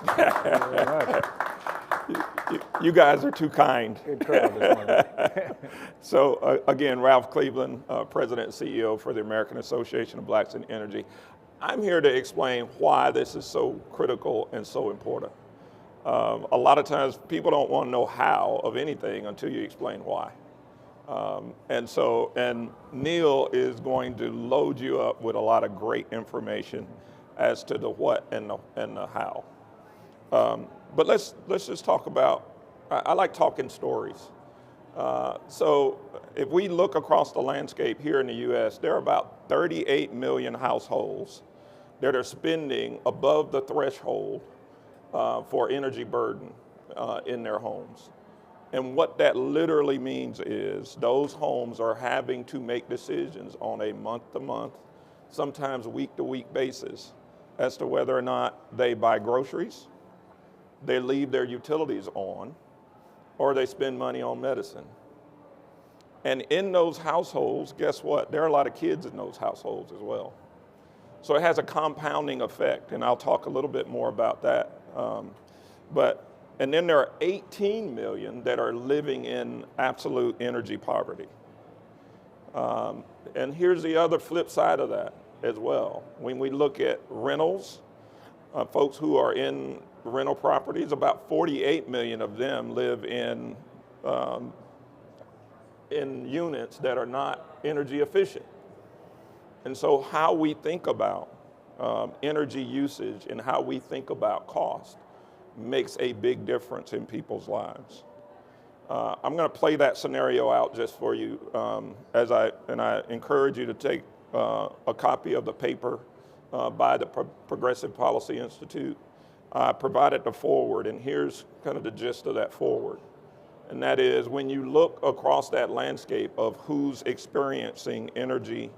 Thank you very much. You guys are too kind. Good crowd this morning. So again, Ralph Cleveland, President and CEO for the American Association of Blacks in Energy. I'm here to explain why this is so critical and so important. A lot of times people don't want to know how of anything until you explain why. And Neel is going to load you up with a lot of great information as to the what and the how. But let's just talk about, I like talking stories. So if we look across the landscape here in the US, there are about 38 million households that are spending above the threshold for energy burden in their homes. And what that literally means is those homes are having to make decisions on a month-to-month, sometimes week-to-week basis as to whether or not they buy groceries, they leave their utilities on, or they spend money on medicine. And in those households, guess what? There are a lot of kids in those households as well. So it has a compounding effect, and I'll talk a little bit more about that. And then there are 18 million that are living in absolute energy poverty. And here's the other flip side of that as well. When we look at rentals, folks who are in rental properties, about 48 million of them live in units that are not energy efficient. And so how we think about energy usage and how we think about cost makes a big difference in people's lives. I'm going to play that scenario out just for you, and I encourage you to take a copy of the paper by the Progressive Policy Institute. I provided the forward, and here's kind of the gist of that forward. And that is, when you look across that landscape of who's experiencing energy,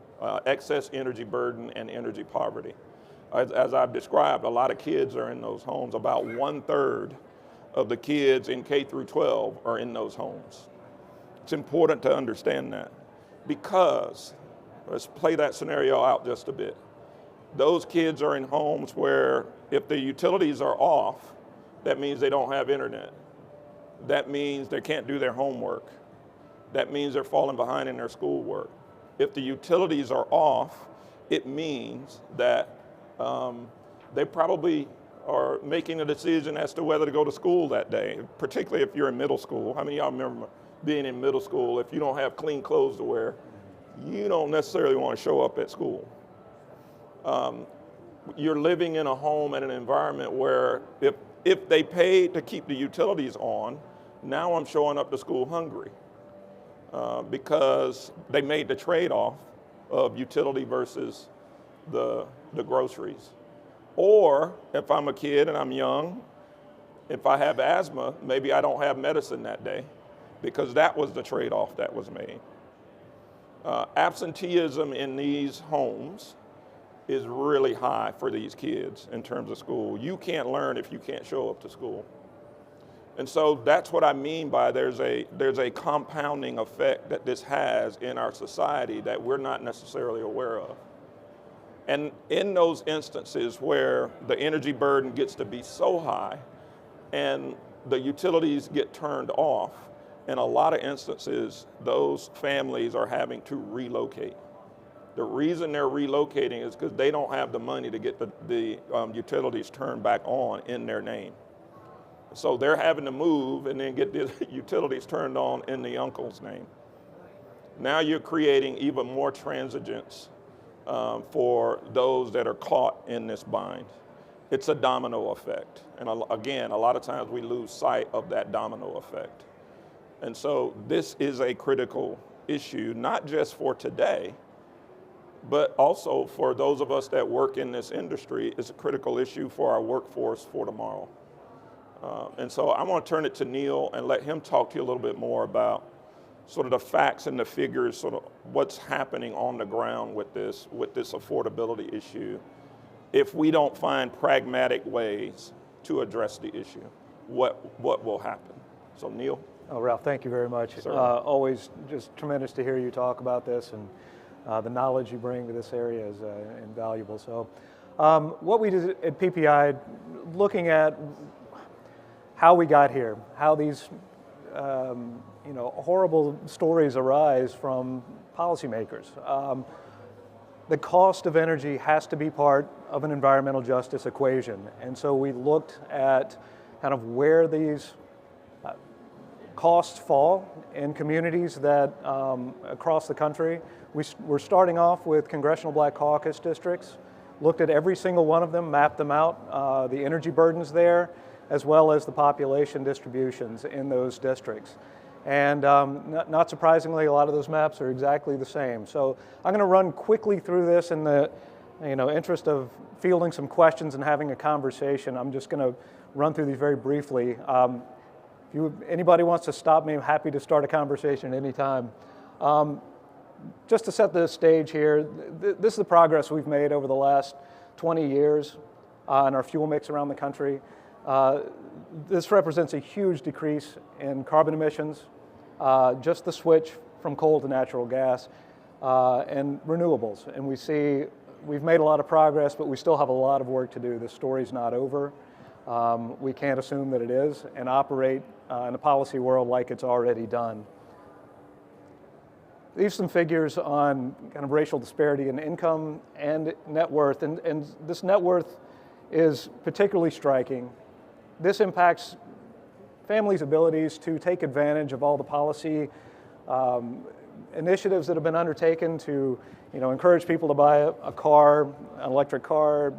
excess energy burden and energy poverty, as I've described, a lot of kids are in those homes. About 1/3 of the kids in K through 12 are in those homes. It's important to understand that because, let's play that scenario out just a bit. Those kids are in homes where if the utilities are off, that means they don't have internet. That means they can't do their homework. That means they're falling behind in their schoolwork. If the utilities are off, it means that they probably are making a decision as to whether to go to school that day, particularly if you're in middle school. How many of y'all remember being in middle school? If you don't have clean clothes to wear, you don't necessarily want to show up at school. You're living in a home and an environment where if they paid to keep the utilities on, now I'm showing up to school hungry because they made the trade-off of utility versus the groceries. Or if I'm a kid and I'm young, if I have asthma, maybe I don't have medicine that day because that was the trade-off that was made. Absenteeism in these homes is really high for these kids in terms of school. You can't learn if you can't show up to school. And so that's what I mean by there's a compounding effect that this has in our society that we're not necessarily aware of. And in those instances where the energy burden gets to be so high and the utilities get turned off, in a lot of instances, those families are having to relocate. The reason they're relocating is because they don't have the money to get the utilities turned back on in their name. So they're having to move and then get the utilities turned on in the uncle's name. Now you're creating even more transigence for those that are caught in this bind. It's a domino effect. And again, a lot of times we lose sight of that domino effect. And so this is a critical issue, not just for today, but also for those of us that work in this industry. It's a critical issue for our workforce for tomorrow. And so I want to turn it to Neel and let him talk to you a little bit more about sort of the facts and the figures, sort of what's happening on the ground with this affordability issue. If we don't find pragmatic ways to address the issue, what will happen? So Neel. Oh, Ralph, thank you very much. Always just tremendous to hear you talk about this, and the knowledge you bring to this area is invaluable. So What we did at PPI, looking at how we got here, how these horrible stories arise from policymakers. The cost of energy has to be part of an environmental justice equation. And so we looked at kind of where these costs fall in communities that across the country. We're starting off with Congressional Black Caucus districts, looked at every single one of them, mapped them out, the energy burdens there, as well as the population distributions in those districts. And not surprisingly, a lot of those maps are exactly the same. So I'm going to run quickly through this in the interest of fielding some questions and having a conversation. I'm just going to run through these very briefly. If anybody wants to stop me, I'm happy to start a conversation anytime. Just to set the stage here, this is the progress we've made over the last 20 years in our fuel mix around the country. This represents a huge decrease in carbon emissions, just the switch from coal to natural gas, and renewables. And we see we've made a lot of progress, but we still have a lot of work to do. The story's not over. We can't assume that it is and operate in a policy world like it's already done. These are some figures on kind of racial disparity in income and net worth. And this net worth is particularly striking. This impacts families' abilities to take advantage of all the policy initiatives that have been undertaken to encourage people to buy a car, an electric car,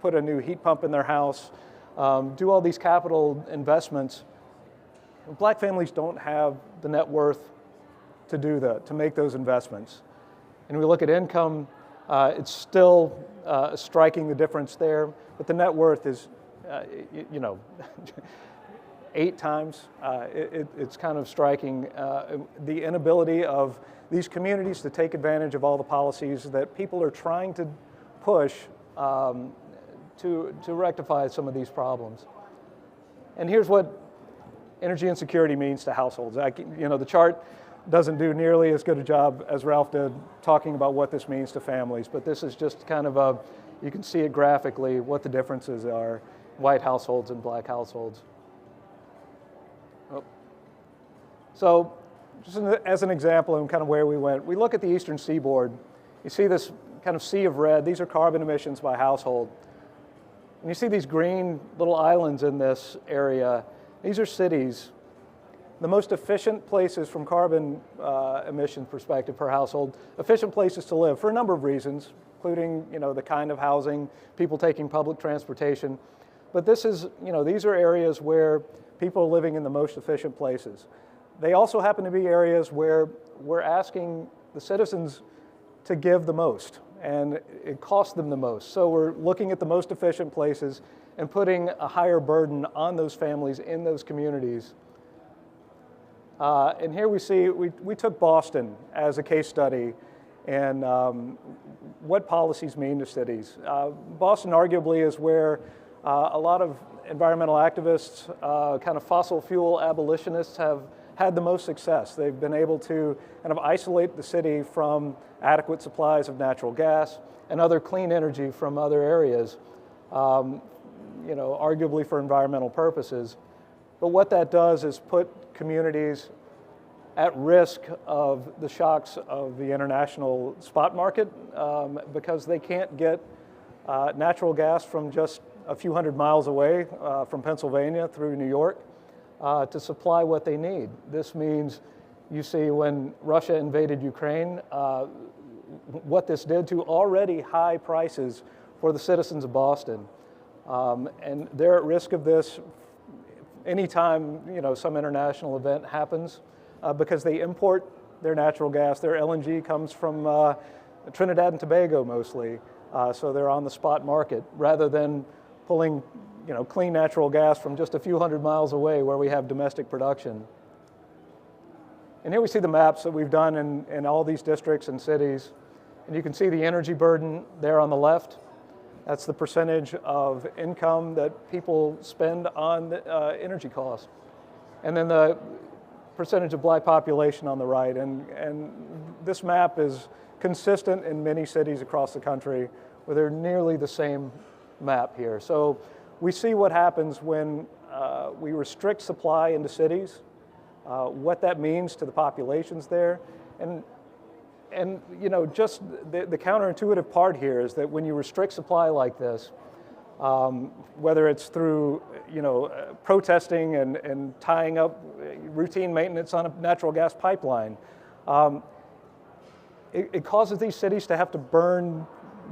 put a new heat pump in their house, do all these capital investments. Black families don't have the net worth to do that, to make those investments. And we look at income, it's still striking the difference there, but the net worth is 8 times. It's kind of striking the inability of these communities to take advantage of all the policies that people are trying to push to rectify some of these problems. And here's what energy insecurity means to households. The chart doesn't do nearly as good a job as Ralph did talking about what this means to families, but this is just kind of you can see it graphically what the differences are, white households and black households. So just as an example of kind of where we went, we look at the eastern seaboard. You see this kind of sea of red. These are carbon emissions by household. And you see these green little islands in this area. These are cities. The most efficient places from carbon emission perspective per household, efficient places to live for a number of reasons, including the kind of housing, people taking public transportation. But this is, these are areas where people are living in the most efficient places. They also happen to be areas where we're asking the citizens to give the most, and it costs them the most. So we're looking at the most efficient places and putting a higher burden on those families in those communities. And here we see, we took Boston as a case study and what policies mean to cities. Boston arguably is where a lot of environmental activists, kind of fossil fuel abolitionists have had the most success. They've been able to kind of isolate the city from adequate supplies of natural gas and other clean energy from other areas, arguably for environmental purposes. But what that does is put communities at risk of the shocks of the international spot market because they can't get natural gas from just a few hundred miles away from Pennsylvania through New York to supply what they need. This means you see when Russia invaded Ukraine, what this did to already high prices for the citizens of Boston. And they're at risk of this anytime some international event happens because they import their natural gas. Their LNG comes from Trinidad and Tobago mostly, so they're on the spot market rather than pulling clean natural gas from just a few hundred miles away where we have domestic production. And here we see the maps that we've done in all these districts and cities. And you can see the energy burden there on the left. That's the percentage of income that people spend on energy costs. And then the percentage of black population on the right. And this map is consistent in many cities across the country where they're nearly the same map here. So we see what happens when we restrict supply into cities, what that means to the populations there, and you know, just the counterintuitive part here is that when you restrict supply like this, whether it's through, you know, protesting and tying up routine maintenance on a natural gas pipeline, it causes these cities to have to burn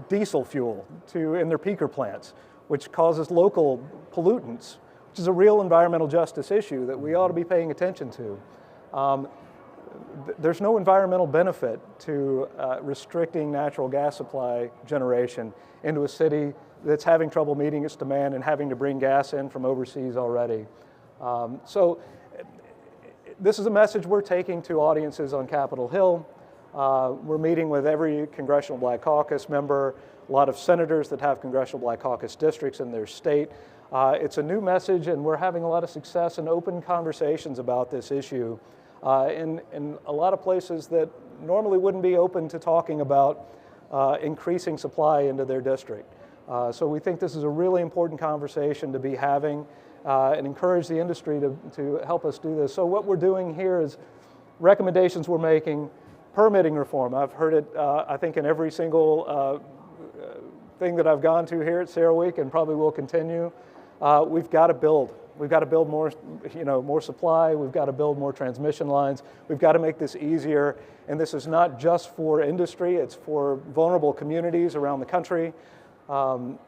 diesel fuel in their peaker plants, which causes local pollutants, which is a real environmental justice issue that we ought to be paying attention to. There's no environmental benefit to restricting natural gas supply generation into a city that's having trouble meeting its demand and having to bring gas in from overseas already. So this is a message we're taking to audiences on Capitol Hill. We're meeting with every Congressional Black Caucus member, a lot of senators that have Congressional Black Caucus districts in their state. It's a new message, and we're having a lot of success in open conversations about this issue in a lot of places that normally wouldn't be open to talking about increasing supply into their district. So we think this is a really important conversation to be having and encourage the industry to help us do this. So what we're doing here is recommendations we're making, permitting reform. I've heard it, I think, in every single thing that I've gone to here at CERAWeek, and probably will continue. We've got to build. We've got to build more, you know, more supply. We've got to build more transmission lines. We've got to make this easier. And this is not just for industry, it's for vulnerable communities around the country. And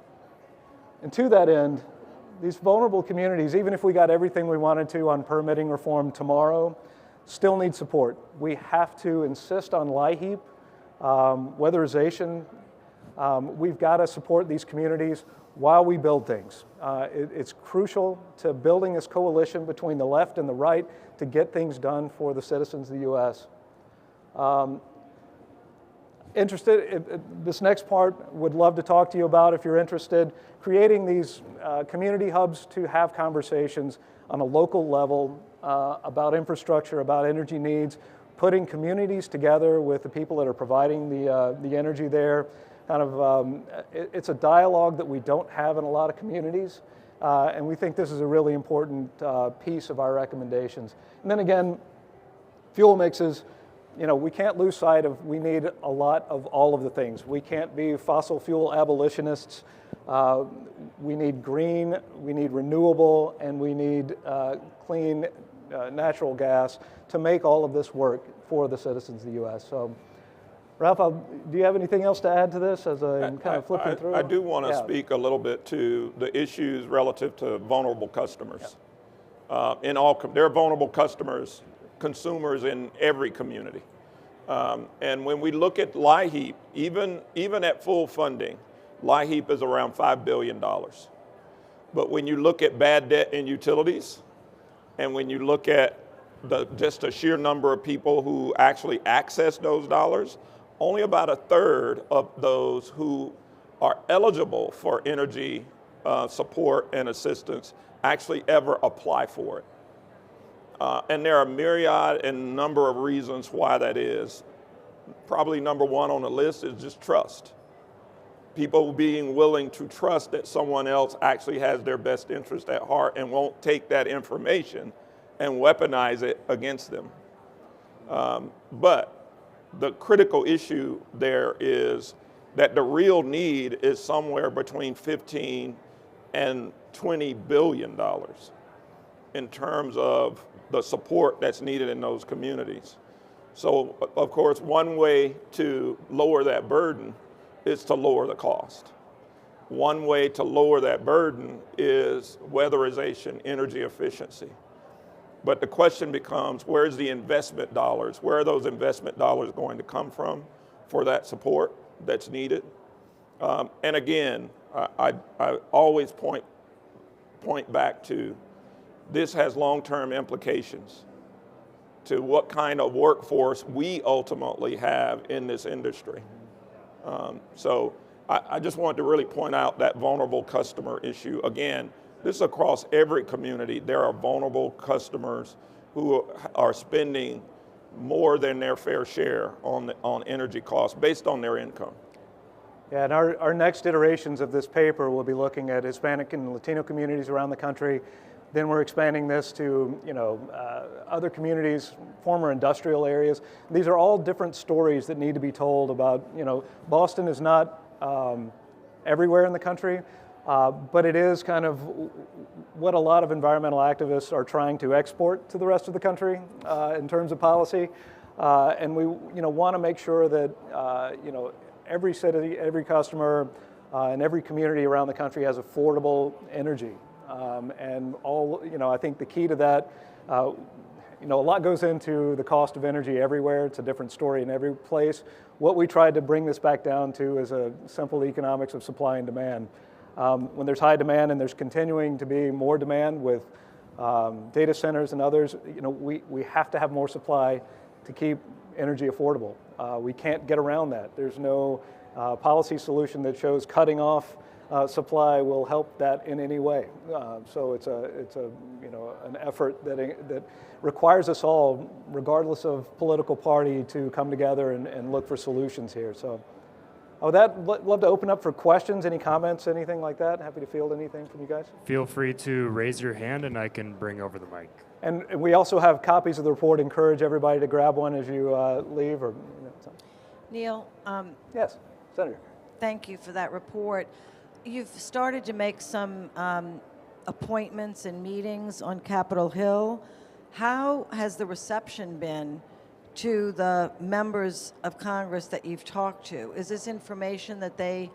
to that end, these vulnerable communities, even if we got everything we wanted to on permitting reform tomorrow, still need support. We have to insist on LIHEAP, weatherization. We've got to support these communities while we build things. It's crucial to building this coalition between the left and the right to get things done for the citizens of the U.S. This next part, would love to talk to you about, if you're interested, creating these community hubs to have conversations on a local level about infrastructure, about energy needs, putting communities together with the people that are providing the energy there. It's a dialogue that we don't have in a lot of communities, and we think this is a really important piece of our recommendations. And then again, fuel mixes. You know, we can't lose sight of, we need a lot of all of the things. We can't be fossil fuel abolitionists. We need green, we need renewable, and we need clean natural gas to make all of this work for the citizens of the U.S. So, Ralph, do you have anything else to add to this as I'm kind of flipping through? I do want to speak a little bit to the issues relative to vulnerable customers. Yeah. There are vulnerable customers, consumers in every community. And when we look at LIHEAP, even at full funding, LIHEAP is around $5 billion. But when you look at bad debt in utilities, and when you look at just a sheer number of people who actually access those dollars, only about a third of those who are eligible for energy support and assistance actually ever apply for it. And there are myriad and number of reasons why that is. Probably number one on the list is just trust. People being willing to trust that someone else actually has their best interest at heart and won't take that information and weaponize it against them. But the critical issue there is that the real need is somewhere between 15 and $20 billion in terms of the support that's needed in those communities. So, of course, one way to lower that burden is to lower the cost. One way to lower that burden is weatherization, energy efficiency. But the question becomes, where's the investment dollars? Where are those investment dollars going to come from for that support that's needed? And again, I always point back to this has long-term implications to what kind of workforce we ultimately have in this industry. So I just wanted to really point out that vulnerable customer issue. Again, this is across every community. There are vulnerable customers who are spending more than their fair share on energy costs based on their income. Yeah, and our next iterations of this paper will be looking at Hispanic and Latino communities around the country. Then we're expanding this to other communities, former industrial areas. These are all different stories that need to be told about, Boston is not everywhere in the country, but it is kind of what a lot of environmental activists are trying to export to the rest of the country in terms of policy. And we want to make sure that every city, every customer, and every community around the country has affordable energy. And I think the key to that, a lot goes into the cost of energy everywhere. It's a different story in every place. What we tried to bring this back down to is a simple economics of supply and demand. When there's high demand and there's continuing to be more demand with data centers and others, we have to have more supply to keep energy affordable. We can't get around that. There's no policy solution that shows cutting off supply will help that in any way. So it's an effort that requires us all, regardless of political party, to come together and look for solutions here. So, love to open up for questions, any comments, anything like that. Happy to field anything from you guys. Feel free to raise your hand and I can bring over the mic. And we also have copies of the report. Encourage everybody to grab one as you leave. Or Neel. Yes, Senator. Thank you for that report. You've started to make some appointments and meetings on Capitol Hill. How has the reception been to the members of Congress that you've talked to? Is this information that they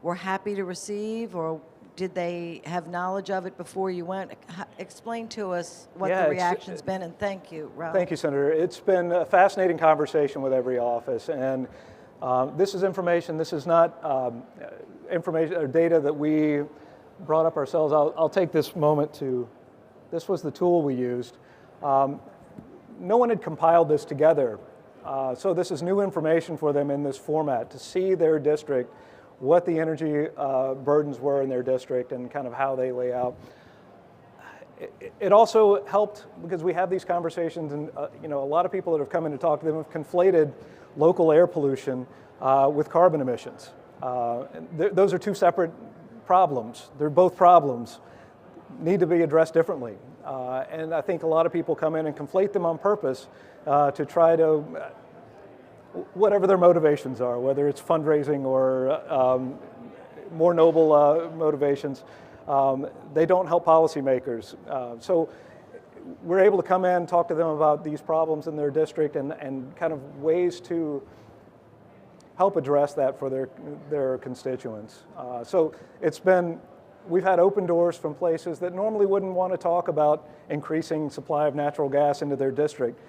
were happy to receive, or did they have knowledge of it before you went? Explain to us what the reaction's been, and thank you, Ralph. Thank you, Senator. It's been a fascinating conversation with every office, and this is information. This is not information or data that we brought up ourselves. I'll take this moment to, this was the tool we used. No one had compiled this together, so this is new information for them in this format to see their district, what the energy burdens were in their district and kind of how they lay out. It also helped because we have these conversations, and a lot of people that have come in to talk to them have conflated local air pollution with carbon emissions. Those are two separate problems. They're both problems, need to be addressed differently. And I think a lot of people come in and conflate them on purpose to try to, whatever their motivations are, whether it's fundraising or more noble motivations, they don't help policymakers. So we're able to come in, talk to them about these problems in their district and kind of ways to help address that for their constituents. So we've had open doors from places that normally wouldn't want to talk about increasing supply of natural gas into their district.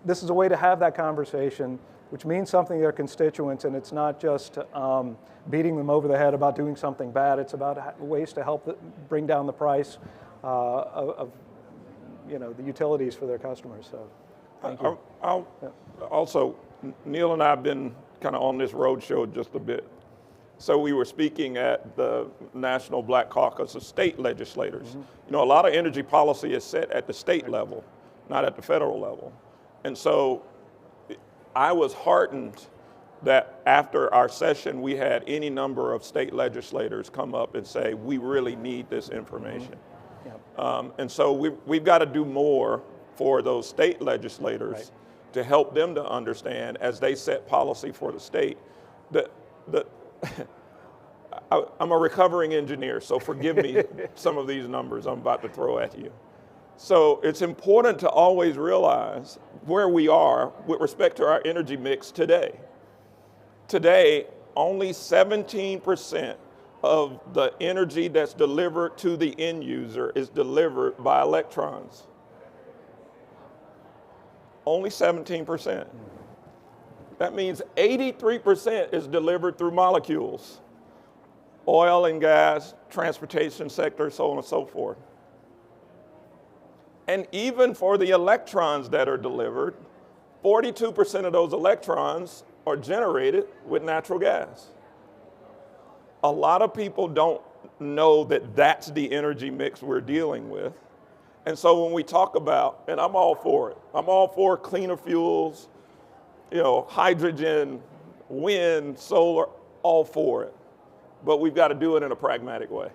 This is a way to have that conversation, which means something to their constituents, and it's not just beating them over the head about doing something bad. It's about ways to help bring down the price of the utilities for their customers. So, thank you. Also, Neel and I have been kind of on this road show just a bit. So we were speaking at the National Black Caucus of state legislators. Mm-hmm. A lot of energy policy is set at the state level, not at the federal level. And so I was heartened that after our session, we had any number of state legislators come up and say, we really need this information. Mm-hmm. Yep. And so we've got to do more for those state legislators to help them to understand as they set policy for the state. I'm a recovering engineer, so forgive me some of these numbers I'm about to throw at you. So it's important to always realize where we are with respect to our energy mix today. Today, only 17% of the energy that's delivered to the end user is delivered by electrons. Only 17%. That means 83% is delivered through molecules. Oil and gas, transportation sector, so on and so forth. And even for the electrons that are delivered, 42% of those electrons are generated with natural gas. A lot of people don't know that that's the energy mix we're dealing with. And so when we talk about, and I'm all for it, I'm all for cleaner fuels, hydrogen, wind, solar, all for it, but we've got to do it in a pragmatic way.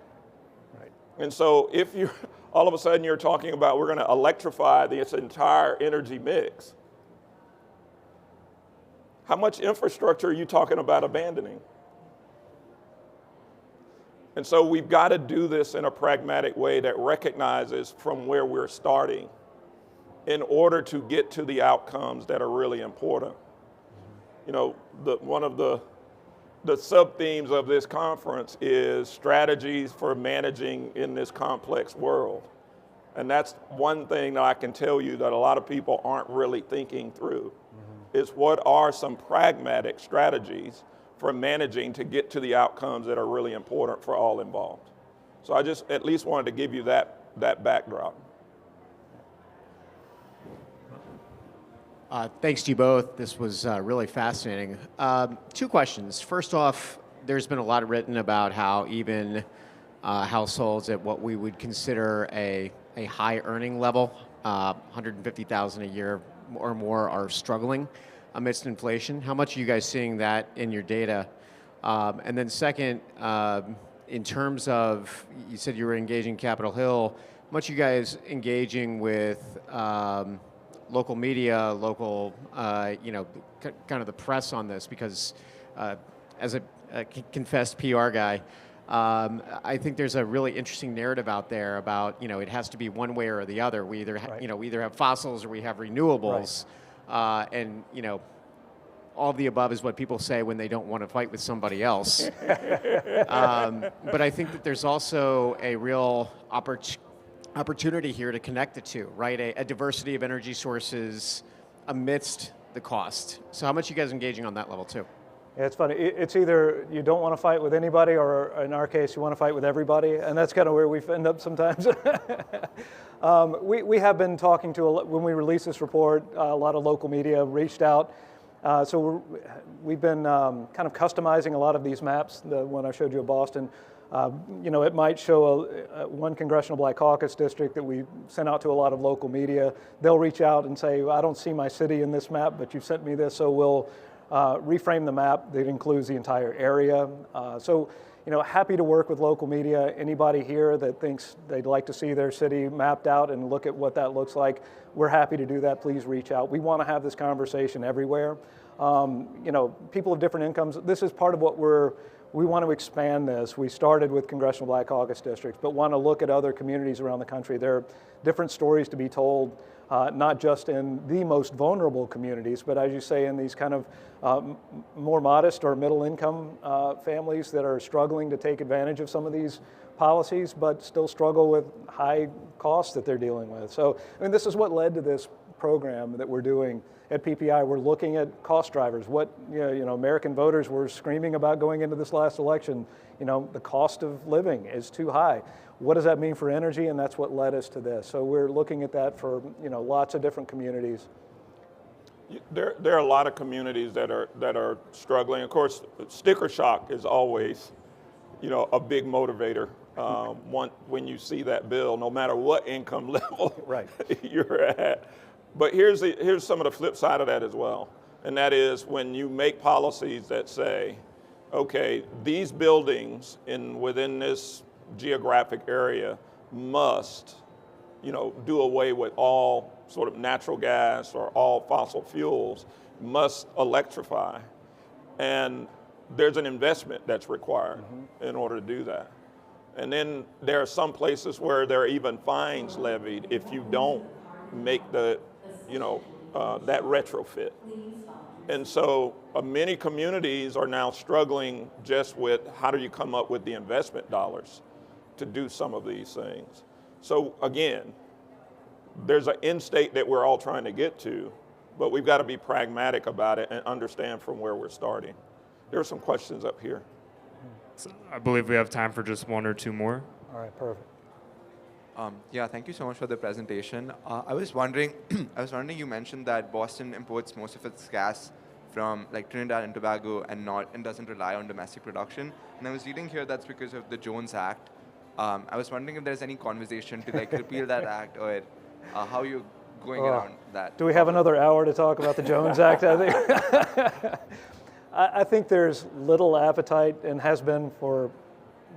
Right. And so if you all of a sudden you're talking about we're going to electrify this entire energy mix, how much infrastructure are you talking about abandoning? And so we've got to do this in a pragmatic way that recognizes from where we're starting in order to get to the outcomes that are really important. You know, one of the sub-themes of this conference is strategies for managing in this complex world. And that's one thing that I can tell you that a lot of people aren't really thinking through, is what are some pragmatic strategies for managing to get to the outcomes that are really important for all involved. So I just at least wanted to give you that backdrop. Thanks to you both. This was really fascinating. Two questions. First off, there's been a lot written about how even households at what we would consider a high earning level, $150,000 a year or more, are struggling amidst inflation. How much are you guys seeing that in your data? And then second, in terms of, you said you were engaging Capitol Hill, how much are you guys engaging with local media, local, kind of the press on this? Because as a confessed PR guy, I think there's a really interesting narrative out there about, it has to be one way or the other. We either, we either have fossils or we have renewables. Right. And, all of the above is what people say when they don't want to fight with somebody else. But I think that there's also a real opportunity here to connect the two, right? A diversity of energy sources amidst the cost. So how much are you guys engaging on that level too? Yeah, it's funny. It's either you don't want to fight with anybody, or in our case, you want to fight with everybody, and that's kind of where we end up sometimes. We have been talking to, when we released this report, a lot of local media reached out. So we've been kind of customizing a lot of these maps. The one I showed you of Boston, it might show one congressional black caucus district that we sent out to a lot of local media. They'll reach out and say, I don't see my city in this map, but you sent me this, so we'll reframe the map that includes the entire area. So, happy to work with local media. Anybody here that thinks they'd like to see their city mapped out and look at what that looks like, we're happy to do that. Please reach out. We want to have this conversation everywhere. People of different incomes, this is part of what we want to expand this. We started with congressional black caucus districts, but want to look at other communities around the country. There are different stories to be told, not just in the most vulnerable communities, but as you say, in these kind of more modest or middle income families that are struggling to take advantage of some of these policies, but still struggle with high costs that they're dealing with. So, this is what led to this program that we're doing at PPI. We're looking at cost drivers. What American voters were screaming about going into this last election. The cost of living is too high. What does that mean for energy? And that's what led us to this. So we're looking at that for lots of different communities. There are a lot of communities that are struggling. Of course, sticker shock is always, a big motivator. When you see that bill, no matter what income level right. you're at. But here's some of the flip side of that as well, and that is when you make policies that say, okay, these buildings within this geographic area must, do away with all sort of natural gas or all fossil fuels, must electrify, and there's an investment that's required in order to do that. And then there are some places where there are even fines levied if you don't make that retrofit. And so many communities are now struggling just with how do you come up with the investment dollars to do some of these things. So again, there's an end state that we're all trying to get to, but we've got to be pragmatic about it and understand from where we're starting. There are some questions up here. So I believe we have time for just one or two more. All right, perfect. Thank you so much for the presentation. I was wondering, you mentioned that Boston imports most of its gas from like Trinidad and Tobago and doesn't rely on domestic production. And I was reading here that's because of the Jones Act. I was wondering if there's any conversation to repeal that act, or how you're going around that. Do we have another hour to talk about the Jones Act? I think. I think there's little appetite, and has been for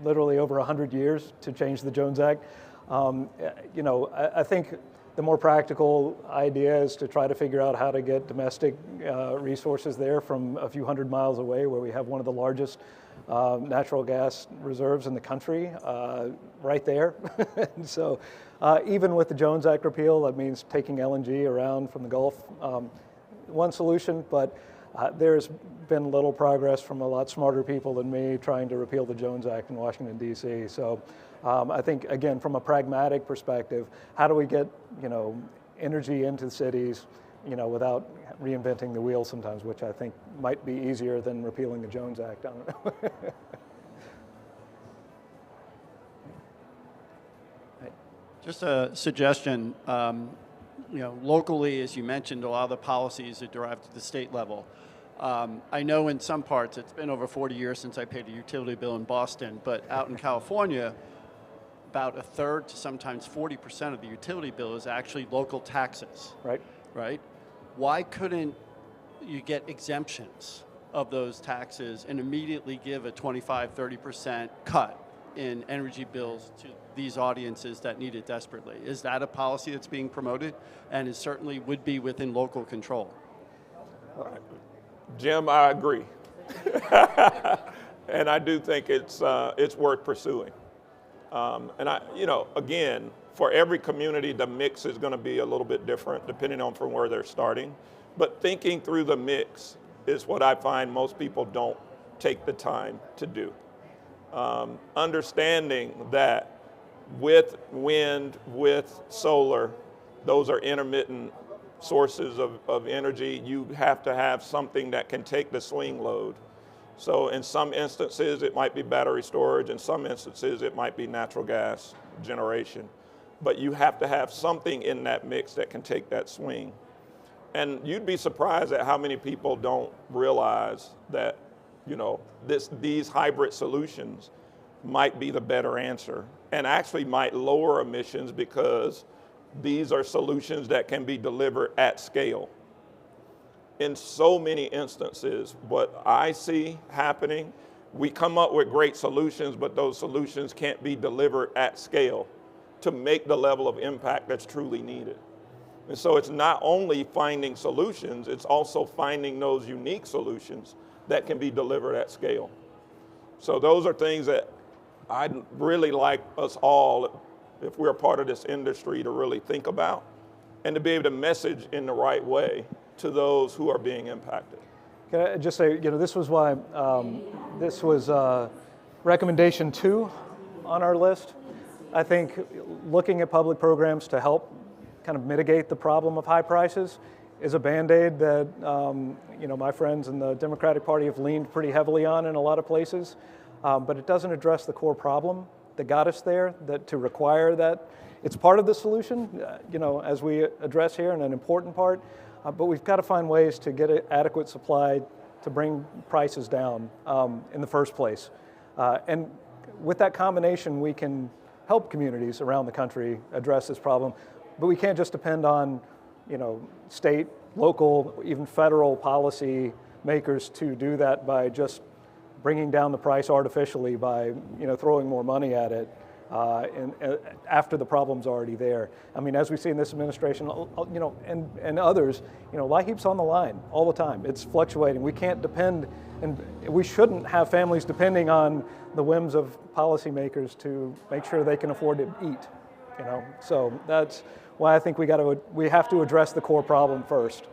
literally over 100 years, to change the Jones Act. I think the more practical idea is to try to figure out how to get domestic resources there from a few hundred miles away, where we have one of the largest natural gas reserves in the country, right there. And so even with the Jones Act repeal, that means taking LNG around from the Gulf. One solution, but there's been little progress from a lot smarter people than me trying to repeal the Jones Act in Washington, D.C. So I think, again, from a pragmatic perspective, how do we get, energy into cities, without reinventing the wheel sometimes, which I think might be easier than repealing the Jones Act. I don't know. Just a suggestion. Locally, as you mentioned, a lot of the policies are derived at the state level. I know in some parts, it's been over 40 years since I paid a utility bill in Boston, but out in California, about a third to sometimes 40% of the utility bill is actually local taxes. Right? Why couldn't you get exemptions of those taxes and immediately give a 25, 30% cut in energy bills to these audiences that need it desperately? Is that a policy that's being promoted? And it certainly would be within local control. All right. Jim, I agree. And I do think it's worth pursuing. Again, for every community, the mix is going to be a little bit different depending on from where they're starting. But thinking through the mix is what I find most people don't take the time to do. Understanding that with wind, with solar, those are intermittent sources of energy. You have to have something that can take the swing load. So in some instances, it might be battery storage. In some instances, it might be natural gas generation. But you have to have something in that mix that can take that swing. And you'd be surprised at how many people don't realize that, these hybrid solutions might be the better answer and actually might lower emissions because these are solutions that can be delivered at scale. In so many instances, what I see happening, we come up with great solutions, but those solutions can't be delivered at scale to make the level of impact that's truly needed. And so it's not only finding solutions, it's also finding those unique solutions that can be delivered at scale. So those are things that I'd really like us all, if we're a part of this industry, to really think about and to be able to message in the right way to those who are being impacted. Can I just say, this was why this was recommendation 2 on our list. I think looking at public programs to help kind of mitigate the problem of high prices is a Band-Aid that my friends in the Democratic Party have leaned pretty heavily on in a lot of places, but it doesn't address the core problem that got us there, that to require that. It's part of the solution, as we address here, and an important part, but we've got to find ways to get an adequate supply to bring prices down in the first place. And with that combination, we can help communities around the country address this problem, but we can't just depend on, state, local, even federal policy makers to do that by just bringing down the price artificially by, throwing more money at it. And after the problem's already there. I mean, as we see in this administration, and others, light heap's on the line all the time. It's fluctuating. We can't depend, and we shouldn't have families depending on the whims of policymakers to make sure they can afford to eat. So that's why I think we have to address the core problem first.